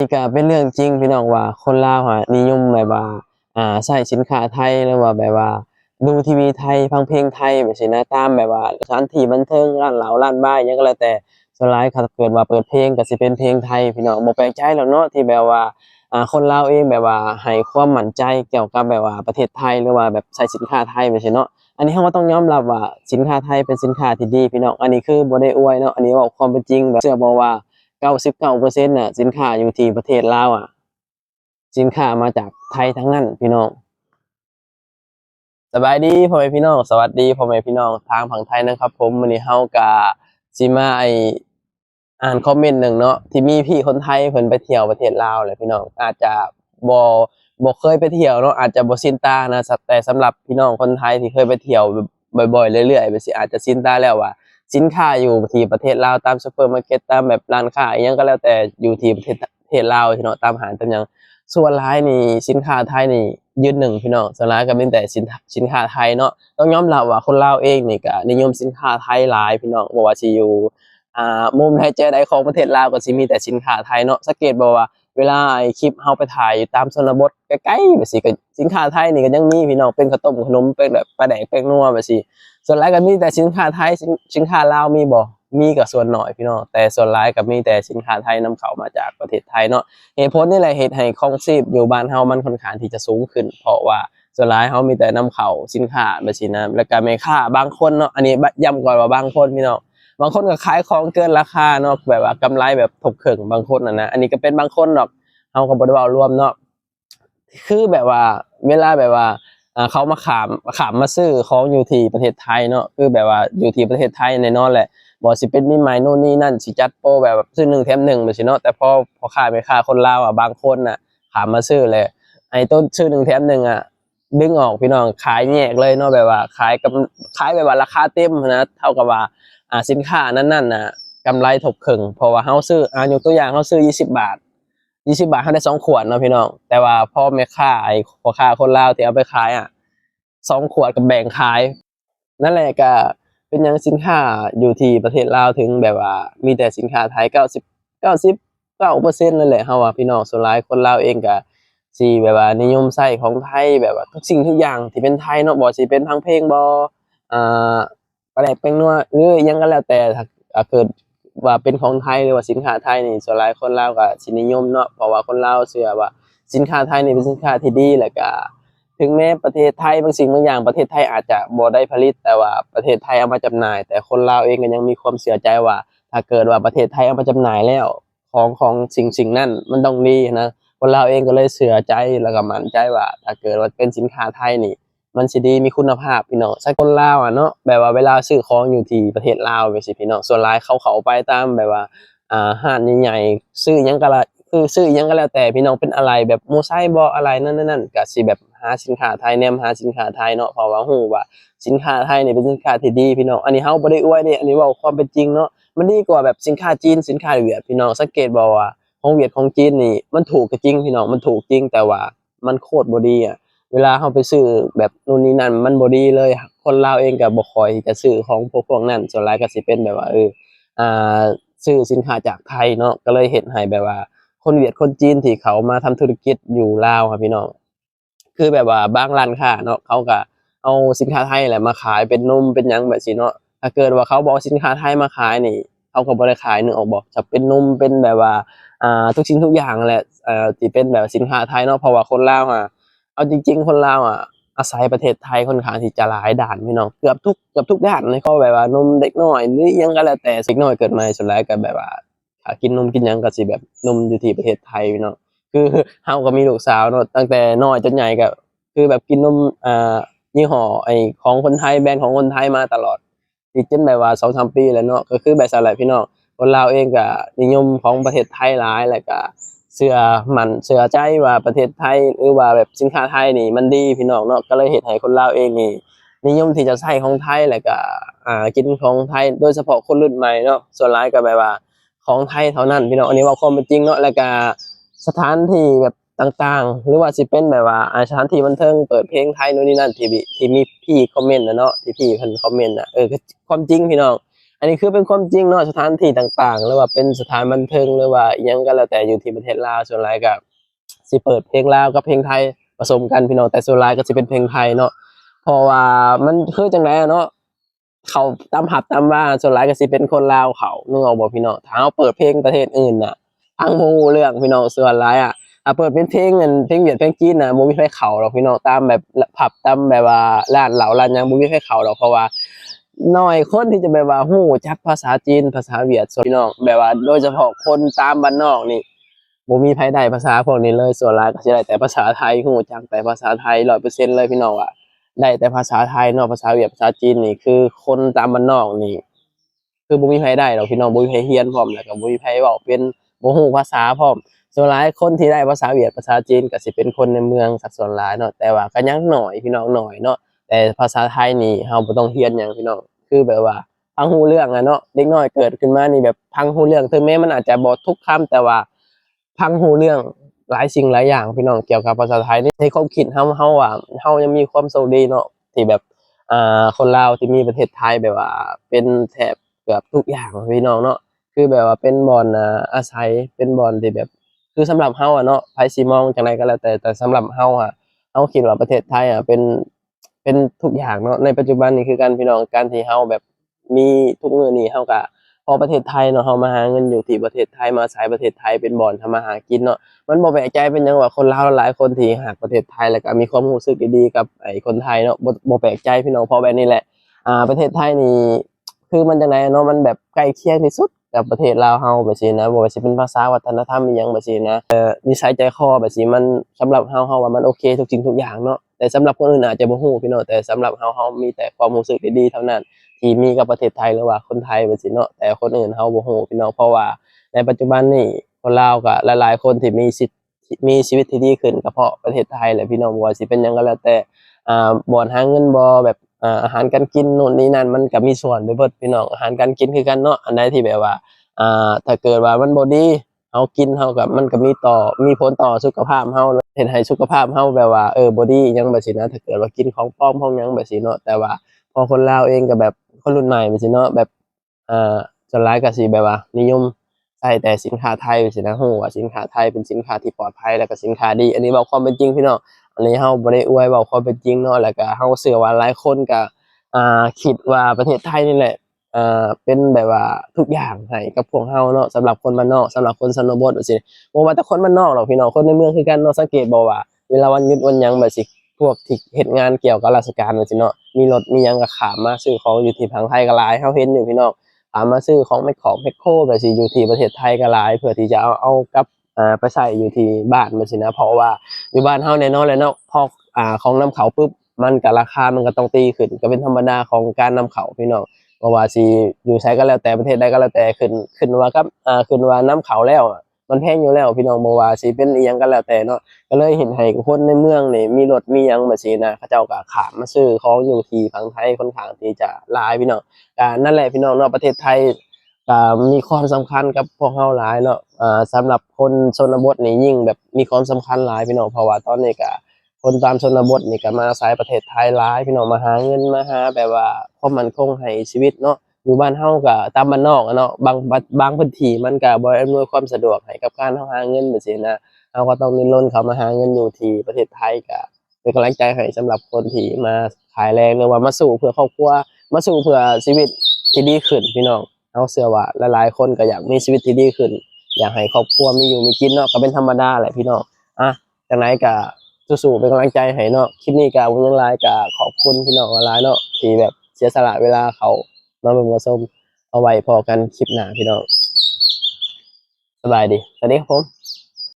นี่ก็เป็นเรื่องจริงพี่น้องว่าคนลาวนิยมแบบว่าใช้สินค้าไทยหรือว่าแบบว่าดูทีวีไทยฟังเพลงไทยแบบนี้นะตามแบบว่าสถานที่บันเทิงร้านเหล้าร้านบาร์อิหยังก็แล้วแต่ส่วนหลายถ้าเกิดว่าเปิดเพลงก็สิเป็นเพลงไทยพี่น้องบ่แปลกใจหรอกเนาะที่แบบว่าคนลาวเองแบบว่าให้ความมั่นใจเกี่ยวกับแบบว่าประเทศไทยหรือว่าแบบใช้สินค้าไทยแบบนี้เนาะอันนี้เราก็ต้องยอมรับว่าสินค้าไทยเป็นสินค้าที่ดีพี่น้องอันนี้คือบ่ได้อวยเนาะอันนี้เว้าความเป็นจริงแบบเชื่อบ่ว่า99%น่ะสินค้าอยู่ที่ประเทศลาวสินค้ามาจากไทยทั้งนั้นพี่น้องสบายดีพ่อแม่พี่น้องสวัสดีพ่อแม่พี่น้องทางฝั่งไทยนะครับผมวันนี้เฮาก็สิมาอ่านคอมเมนต์หนึ่งเนาะที่มีพี่คนไทยเพิ่นไปเที่ยวประเทศลาวแหละพี่น้องอาจจะบ่บ่เคยไปเที่ยวเนาะอาจจะบ่ชินตานะแต่สำหรับพี่น้องคนไทยที่เคยไปเที่ยวบ่อยๆเรื่อยๆไปสิอาจจะชินตาแล้วว่าสินค้าอยู่ที่ประเทศลาวตามซุปเปอร์มาร์เก็ตตามแบบร้านค้าอิหยังก็แล้วแต่อยู่ที่ประเทศลาวเนาะตามห้างตามหยัง ส่วนร้ายนี่สินค้าไทยนี่ยืนหนึ่งพี่น้องส่วนร้ายก็เป็นแต่สินค้าไทยเนาะต้องยอมรับว่าคนลาวเองนี่ก็นิยมสินค้าไทยหลายพี่น้องบ่ว่าสิอยู่มุมใดเจอใดของประเทศลาวก็สิมีแต่สินค้าไทยเนาะสังเกตบ่ว่าเวลาไอ้คลิปเฮาไปถ่ายอยู่ตามชนบทใกล้ๆแบบสิก็สินค้าไทยนี่ก็ยังมีพี่น้องเป็นข้าวต้มขนมเป็นแบบปลาแดกแป้งนัวแบบสิส่วนหลายก็มีแต่สินค้าไทยสินค้าลาวมีบ่มีก็ส่วนน้อยพี่น้องแต่ส่วนหลายก็มีแต่สินค้าไทยนำเข้ามาจากประเทศไทยเนาะ เหตุผลนี่แหละเหตุให้ครองชีพอยู่บ้านเฮามันค่อนข้างที่จะสูงขึ้นเพราะว่าส่วนหลายเฮามีแต่นำเข้าสินค้าแบบนี้นะแล้วก็แม่ค้าบางคนเนาะอันนี้ย้ำก่อนว่าบางคนพี่น้องบางคนก็ขายของเกินราคาเนาะแบบว่ากำไรแบบถกเขิงบางคนนะอันนี้ก็เป็นบางคนดอกเฮาก็บ่ได้เว้ารวมเนาะคือแบบว่าเวลาแบบว่าเขามาขามมาซื้อของอยู่ที่ประเทศไทยเนาะคือแบบว่าอยู่ที่ประเทศไทยแน่นอนแหละ บ่สิเป็นมีไม้โน่นนี่นั่นสิจัดโปรแบบซื้อ1แถม1จังซี้เนาะแต่พอค้าแม่ค้าคนลาวบางคนน่ะขามมาซื้อเลยไอ้ต้นซื้อ1แถม1ดึงออกพี่น้องขายแยกเลยเนาะแบบว่าขายแบบว่าราคาเต็มนะเท่ากับว่าสินค้านั้นๆน่ะกำไรถกครึ่งเพราะว่าเฮาซื้อยกตัวอย่างเฮาซื้อ20 บาท20 บาทเฮาได้2ขวดเนาะพี่น้องแต่ว่าพ่อแม่ค้าไอ้พ่อค้าคนลาวที่เอาไปขาย2ขวดก็แบ่งขาย นั่นแหละก็เป็นหยังสินค้าอยู่ที่ประเทศลาวถึงแบบว่ามีแต่สินค้าไทย99%นั่นแหละเฮาว่าพี่น้องส่วนหลายคนลาวเองก็สิแบบว่านิยมใช้ของไทยแบบว่าทุกสิ่งทุกอย่างที่เป็นไทยเนาะบ่สิเป็นทางเพลงบ่อ่าปลาแดกแป้งนัวหรืออิหยังก็แล้วแต่ถ้าเกิดว่าเป็นของไทยหรือว่าสินค้าไทยนี่ส่วนหลายคนลาวก็สินิยมเนาะเพราะว่าคนลาวเชื่อว่าสินค้าไทยนี่เป็นสินค้าที่ดีแล้วก็ ถึงแม้ประเทศไทยบางสิ่งบางอย่างประเทศไทยอาจจะบ่ได้ผลิตแต่ว่าประเทศไทยเอามาจำหน่ายแต่คนลาวเองก็ยังมีความเชื่อใจว่าถ้าเกิดว่าประเทศไทยเอามาจำหน่ายแล้วของสิ่งนั้นมันต้องดีนะคนลาวเองก็เลยเชื่อใจแล้วก็มั่นใจว่าถ้าเกิดว่าเป็นสินค้าไทยนี่มันสิดีมีคุณภาพพี่น้องซักคนลาวเนาะแบบว่าเวลาซื้อของอยู่ที่ประเทศลาวจังซี่พี่น้องส่วนหลายเขาไปตามแบบว่าห้านใหญ่ๆซื้อหยังก็ละ คือซื้ออิหยังก็แล้วแต่พี่น้องเป็นอะไรแบบโมไซบ่อะไรนั่นๆก็สิแบบหาสินค้าไทยแนมหาสินค้าไทยเนาะเพราะว่ารู้ว่าสินค้าไทยนี่เป็นสินค้าที่ดีพี่น้องอันนี้เฮาบ่ได้อวยเดะอันนี้เว้าความเป็นจริงเนาะมันดีกว่าแบบสินค้าจีนสินค้าเวียดพี่น้องสังเกตบ่ว่าของเวียดของจีนนี่มันถูกก็จริงพี่น้องมันถูกจริงแต่ว่ามันโคตรบ่ดีเวลาเฮาไปซื้อแบบนู่นนี่นั่นมันบ่ดีเลยคนลาวเองก็บ่ค่อยจะซื้อของพวกนั้นส่วนหลายก็สิเป็นแบบว่าอ่าซื้อสินค้าจากไทยเนาะก็เลยเฮ็ดให้แบบว่า คนเวียดคนจีนที่เขามาทำธุรกิจอยู่ลาวครับพี่น้องคือแบบว่าบางร้านค้าเนาะเขาก็เอาสินค้าไทยแหละมาขายเป็นนมเป็นหยังแบบนี้เนาะถ้าเกิดว่าเขาบ่เอาสินค้าไทยมาขายนี่เขาก็บ่ได้ขายนึกออกบ่จะเป็นนมเป็นแบบว่าทุกสิ่งทุกอย่างแหละที่เป็นแบบสินค้าไทยเนาะเพราะว่าคนลาวเอาจริงๆคนลาวอาศัยประเทศไทยค่อนข้างที่จะหลายด้านพี่น้องเกือบทุกด้านเลยเขาแบบว่านมเด็กน้อยหรืออิหยังก็แล้วแต่เด็กน้อยเกิดมาส่วนหลายก็แบบว่า กินนมกินหยังก็สิแบบนมอยู่ที่ประเทศไทยเนาะคือเฮาก็มีลูกสาวเนาะตั้งแต่น้อยจนใหญ่ก็คือแบบกินนมยี่ห้อไอ้ของคนไทยแบรนด์ของคนไทยมาตลอดติดจนแบบว่า2-3ปีแล้วเนาะก็คือแบบซั่นแหละพี่น้องคนลาวเองก็นิยมของประเทศไทยหลายแล้วก็เชื่อมั่นเชื่อใจว่าประเทศไทยหรือว่าแบบสินค้าไทยนี่มันดีพี่น้องเนาะก็เลยเฮ็ดให้คนลาวเองนี่นิยมที่จะใช้ของไทยแล้วก็กินของไทยโดยเฉพาะคนรุ่นใหม่เนาะส่วนหลายก็แบบว่า ของไทยเท่านั้นพี่น้องอันนี้เว้าความเป็นจริงเนาะแล้วก็สถานที่แบบต่างๆหรือว่าสิเป็นแบบว่าสถานที่บันเทิงเปิดเพลงไทยนู่นนี่นั่นที่มีพี่คอมเมนต์เนาะที่พี่เพิ่นคอมเมนต์คือความจริงพี่น้อง อันนี้คือเป็นความจริงเนาะสถานที่ต่างๆหรือว่าเป็นสถานบันเทิงหรือว่าอิหยังก็แล้วแต่อยู่ที่ประเทศลาวส่วนหลายก็สิเปิดเพลงลาวกับเพลงไทยผสมกันพี่น้องแต่ส่วนหลายก็สิเป็นเพลงไทยเนาะเพราะว่ามันคือจังได๋เนาะเขาตามหับตามว่าส่วนหลายก็สิเป็นคนลาวเขานึกออกบ่พี่น้องถ้าเราเปิดเพลงประเทศอื่นน่ะฟังบ่รู้เรื่องพี่น้องส่วนหลายอะถ้าเปิดเป็นเพลงอันเพลงเวียดเพลงจีนน่ะบ่มีไผเข้าดอกพี่น้องตามแบบผับตามแบบว่าร้านเหล้าร้านหยังบ่มีไผเข้าดอกเพราะว่า น้อยคนที่จะแบบว่าฮู้จักภาษาจีนภาษาเวียดส่วนพี่น้องแบบว่าโดยเฉพาะคนตามบ้านนอกนี่บ่มีไผได้ภาษาพวกนี้เลยส่วนหลายก็สิได้แต่ภาษาไทยฮู้จักแต่ภาษาไทย100%เลยพี่น้องอะได้แต่ภาษาไทยเนาะภาษาเวียดภาษาจีนนี่คือคนตามบ้านนอกนี่คือบ่มีไผได้ดอกพี่น้องบ่มีไผเรียนพร้อมแล้วก็บ่มีไผเว้าเป็นบ่ฮู้ภาษาพร้อมส่วนหลายคนที่ได้ภาษาเวียดภาษาจีนก็สิเป็นคนในเมืองสักส่วนหลายเนาะแต่ว่าก็ยังน้อยพี่น้องน้อยเนาะแต่ภาษาไทยนี่เราบ่ต้องเรียนหยังพี่น้องคือแบบว่า พังหูเรื่องอะเนาะเด็กน้อยเกิดขึ้นมานี่แบบพังหูเรื่องถึงแม้มันอาจจะบ่ทุกคำแต่ว่าพังหูเรื่องหลายสิ่งหลายอย่างพี่น้องเกี่ยวกับภาษาไทยในความคิดเฮาอะเฮายังมีความโชคดีเนาะที่แบบคนลาวที่มีประเทศไทยแบบว่าเป็นแทบเกือบทุกอย่างพี่น้องเนาะคือแบบว่าเป็นบ่อนอาศัยเป็นบ่อนที่แบบคือสำหรับเฮาอะเนาะไผสิมองจังไดก็แล้วแต่สำหรับเฮาอะเฮาคิดว่าประเทศไทยอะเป็นทุกอย่างเนาะในปัจจุบันนี่คือการพี่น้องการที่เฮาแบบ มีทุกมื้อนี้เฮาก็พอประเทศไทยเนาะเฮามาหาเงินอยู่ที่ประเทศไทยมาอาศัยประเทศไทยเป็นบ่อนทำมาหากินเนาะมันบ่แปลกใจเป็นหยังว่าคนลาวหลายๆคนที่รักประเทศไทยแล้วก็มีความรู้สึกดีๆกับไอ้คนไทยเนาะบ่แปลกใจพี่น้องเพราะแบบนี้แหละประเทศไทยนี่คือมันจังไดเนาะมันแบบใกล้เคียงที่สุดกับประเทศลาวเฮาแบบซี้นะบ่ว่าสิเป็นภาษาวัฒนธรรมอิหยังแบบซี้นะนิสัยใจคอแบบซี้มันสำหรับเฮาว่ามันโอเคทุกสิ่งทุกอย่างเนาะแต่สำหรับคนอื่นอาจจะบ่ฮู้พี่น้องแต่สำหรับเฮามีแต่ความรู้สึกดีๆเท่านั้น ที่มีกับประเทศไทยหรือว่าคนไทยเป็นสิเนาะแต่คนอื่นเขาบ่ฮู้พี่น้องเพราะว่าในปัจจุบันนี่คนลาวก็หลายๆคนที่มีสิทธิ์มีชีวิตที่ดีขึ้นก็เพราะประเทศไทยแหละพี่น้องบ่ว่าสิเป็นหยังก็แล้วแต่บ่อนหาเงินบ่แบบอาหารการกินนู่นนี่นั่นมันก็มีส่วนไปเบิดพี่น้องอาหารการกินคือกันเนาะอันใดที่แบบว่าถ้าเกิดว่ามันบ่ดีเฮากินเฮาก็มันก็มีผลต่อสุขภาพเฮาเฮ็ดให้สุขภาพเฮาแบบว่าบ่ดีอิหยังแบบซี้นะถ้าเกิดว่ากินของปลอมของหยังแบบซี้เนาะแต่ว่าพอคนลาวเองก็แบบ คนรุ่นใหม่ไปสิเนาะแบบอ่าส่วนหลายก็สิแบบว่านิยมใช้แต่สินค้าไทยไปสินะฮู้ว่าสินค้าไทยเป็นสินค้าที่ปลอดภัยแล้วก็สินค้าดีอันนี้เว้าความเป็นจริงพี่น้องอันนี้เฮาบ่ได้อวยเว้าความเป็นจริงเนาะแล้วก็เฮาเชื่อว่าหลายคนก็คิดว่าประเทศไทยนี่แหละเป็นแบบว่าทุกอย่างให้กับพวกเฮาเนาะสำหรับคนบ้านนอกสำหรับคนชนบทแบบซี้บ่ว่าแต่คนบ้านนอกหรอกพี่น้องคนในเมืองคือกันเนาะสังเกตบ่ว่าเวลาวันหยุดวันหยังแบบสิ พวกที่เฮ็ดงานเกี่ยวกับราชการจั่งซี้เนาะมีรถมีหยังก็ข้ามมาซื้อของอยู่ที่ผังไทยก็หลายเราเห็นอยู่พี่น้องข้ามมาซื้อของแมคโครแบบสิอยู่ที่ประเทศไทยก็หลายเพื่อที่จะเอากลับไปใช้อยู่ที่บ้านจั่งซี้นะเพราะว่าอยู่บ้านเฮาแน่นอนแหละเนาะพอของนำเข้าปุ๊บมันก็ราคามันก็ต้องตีขึ้นก็เป็นธรรมดาของการนำเข้าพี่น้องบ่ว่าสิอยู่ไสก็แล้วแต่ประเทศใดก็แล้วแต่ขึ้นว่ากับขึ้นว่านำเข้าแล้วอะมันแพงอยู่แล้วพี่น้องบ่ว่าสิเป็นอิหยังก็แล้วแต่เนาะ ก็เลยเห็นให้คนในเมืองนี่มีรถมีหยังแบบซี้นะเขาเจ้าก็ข้ามมาซื้อของอยู่ที่ฝั่งไทยค่อนข้างที่จะหลายพี่น้องก็นั่นแหละพี่น้องเนาะประเทศไทยก็มีความสำคัญกับพวกเราหลายเนาะสำหรับคนชนบทนี่ยิ่งแบบมีความสำคัญหลายพี่น้องเพราะว่าตอนนี้ก็คนตามชนบทนี่ก็มาอาศัยประเทศไทยหลายพี่น้องมาหาเงินมาหาแบบว่าความมั่นคงให้ชีวิตเนาะอยู่บ้านเฮาก็ตามบ้านนอกอะเนาะบางพื้นที่มันก็บ่อำนวยความสะดวกให้กับการเราหาเงินแบบซี้นะ เราก็ต้องดิ้นรนเข้ามาหาเงินอยู่ที่ประเทศไทยก็เป็นกำลังใจให้สำหรับคนที่มาขายแรงหรือว่ามาสู้เพื่อครอบครัวมาสู้เพื่อชีวิตที่ดีขึ้นพี่น้องเราเชื่อว่าหลายๆคนก็อยากมีชีวิตที่ดีขึ้นอยากให้ครอบครัวมีอยู่มีกินเนาะก็เป็นธรรมดาแหละพี่น้องจังไดก็สู้ๆเป็นกำลังใจให้เนาะคลิปนี้ก็บ่หยังหลายก็ขอบคุณพี่น้องหลายๆเนาะที่แบบเสียสละเวลาเข้ามาเบิ่งมาชมเอาไว้พอกันคลิปหน้าพี่น้องสบายดีสวัสดีครับผม